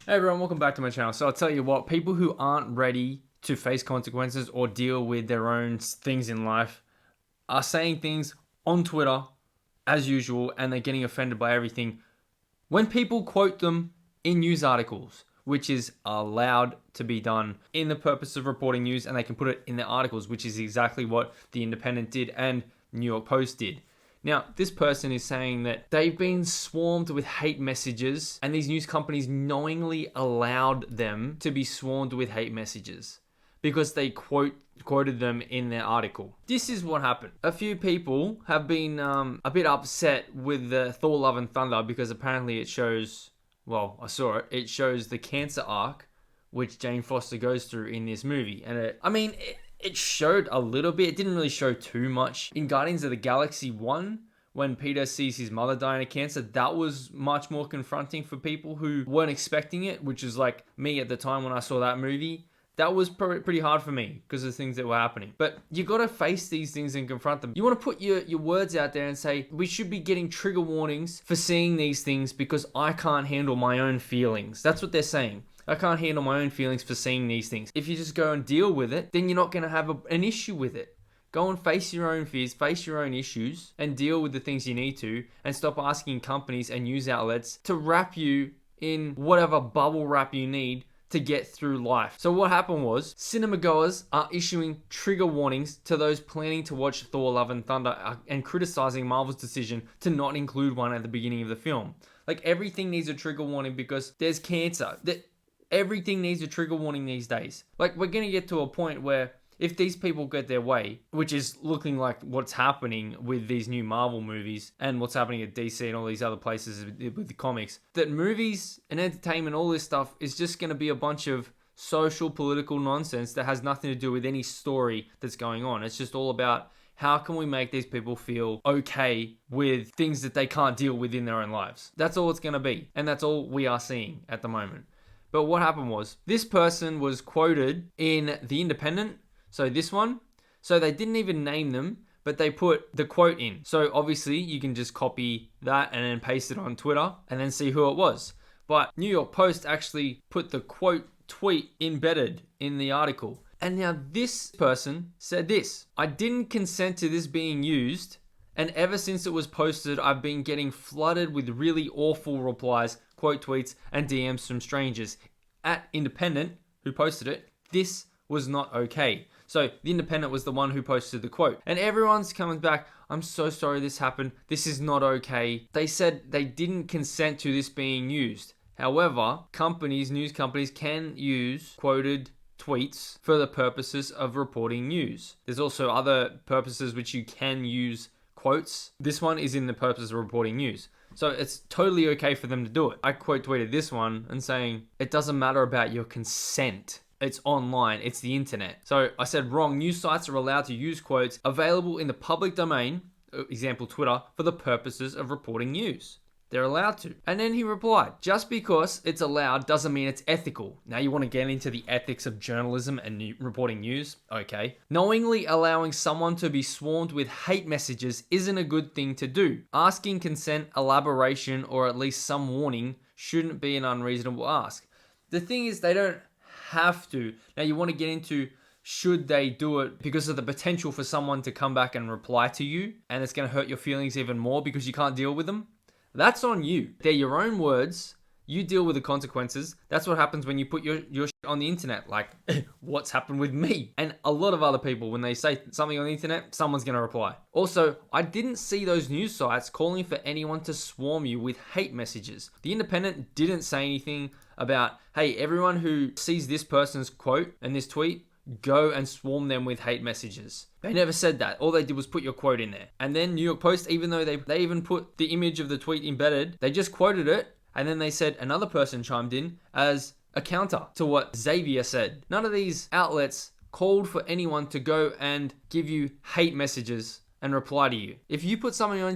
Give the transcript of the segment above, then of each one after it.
Hey everyone, welcome back to my channel. So I'll tell you what, people who aren't ready to face consequences or deal with their own things in life are saying things on Twitter as usual, and they're getting offended by everything when people quote them in news articles, which is allowed to be done in the purpose of reporting news, and they can put it in their articles, which is exactly what The Independent did and New York Post did. Now, this person is saying that they've been swarmed with hate messages, and these news companies knowingly allowed them to be swarmed with hate messages because they quoted them in their article. This is what happened. A few people have been a bit upset with the Thor Love and Thunder because apparently it shows, well, I saw it, it shows the cancer arc which Jane Foster goes through in this movie. And it showed a little bit. It didn't really show too much. In Guardians of the Galaxy 1, when Peter sees his mother dying of cancer, that was much more confronting for people who weren't expecting it, which is like me at the time when I saw that movie. That was pretty hard for me because of things that were happening. But you got to face these things and confront them. You want to put your words out there and say, we should be getting trigger warnings for seeing these things because I can't handle my own feelings. That's what they're saying. I can't handle my own feelings for seeing these things. If you just go and deal with it, then you're not going to have an issue with it. Go and face your own fears, face your own issues, and deal with the things you need to, and stop asking companies and news outlets to wrap you in whatever bubble wrap you need to get through life. So what happened was, cinema goers are issuing trigger warnings to those planning to watch Thor Love and Thunder and criticizing Marvel's decision to not include one at the beginning of the film. Like, everything needs a trigger warning because there's cancer. Everything needs a trigger warning these days. Like, we're going to get to a point where if these people get their way, which is looking like what's happening with these new Marvel movies and what's happening at DC and all these other places with the comics, that movies and entertainment, all this stuff is just going to be a bunch of social, political nonsense that has nothing to do with any story that's going on. It's just all about how can we make these people feel okay with things that they can't deal with in their own lives. That's all it's going to be. And that's all we are seeing at the moment. But what happened was, this person was quoted in The Independent, so this one. So they didn't even name them, but they put the quote in. So obviously you can just copy that and then paste it on Twitter and then see who it was. But New York Post actually put the quote tweet embedded in the article. And now this person said this: "I didn't consent to this being used, and ever since it was posted, I've been getting flooded with really awful replies, quote tweets, and DMs from strangers." At Independent, who posted it, this was not okay. So The Independent was the one who posted the quote. And everyone's coming back, "I'm so sorry this happened. This is not okay." They said they didn't consent to this being used. However, news companies can use quoted tweets for the purposes of reporting news. There's also other purposes which you can use quotes. This one is in the purpose of reporting news. So it's totally okay for them to do it. I quote tweeted this one and saying, "It doesn't matter about your consent. It's online. It's the internet." So I said, wrong. News sites are allowed to use quotes available in the public domain, example Twitter, for the purposes of reporting news. They're allowed to. And then he replied, "Just because it's allowed doesn't mean it's ethical." Now you want to get into the ethics of journalism and reporting news? Okay. "Knowingly allowing someone to be swarmed with hate messages isn't a good thing to do. Asking consent, elaboration, or at least some warning shouldn't be an unreasonable ask." The thing is, they don't have to. Now you want to get into, should they do it because of the potential for someone to come back and reply to you, and it's going to hurt your feelings even more because you can't deal with them? That's on you. They're your own words. You deal with the consequences. That's what happens when you put your shit on the internet. Like, what's happened with me? And a lot of other people, when they say something on the internet, someone's going to reply. Also, I didn't see those news sites calling for anyone to swarm you with hate messages. The Independent didn't say anything about, hey, everyone who sees this person's quote and this tweet, go and swarm them with hate messages. They never said that. All they did was put your quote in there. And then New York Post, even though they even put the image of the tweet embedded, they just quoted it. And then they said another person chimed in as a counter to what Xavier said. None of these outlets called for anyone to go and give you hate messages and reply to you. If you put something on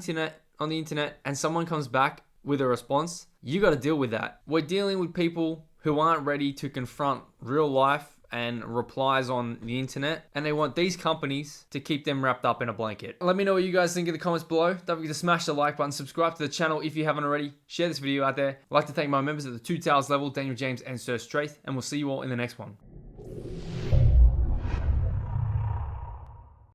the internet and someone comes back with a response, you got to deal with that. We're dealing with people who aren't ready to confront real life and replies on the internet, and they want these companies to keep them wrapped up in a blanket. Let me know what you guys think in the comments below. Don't forget to smash the like button, subscribe to the channel if you haven't already, share this video out there. I'd like to thank my members at the 2 Towers level, Daniel James and Straith, and we'll see you all in the next one.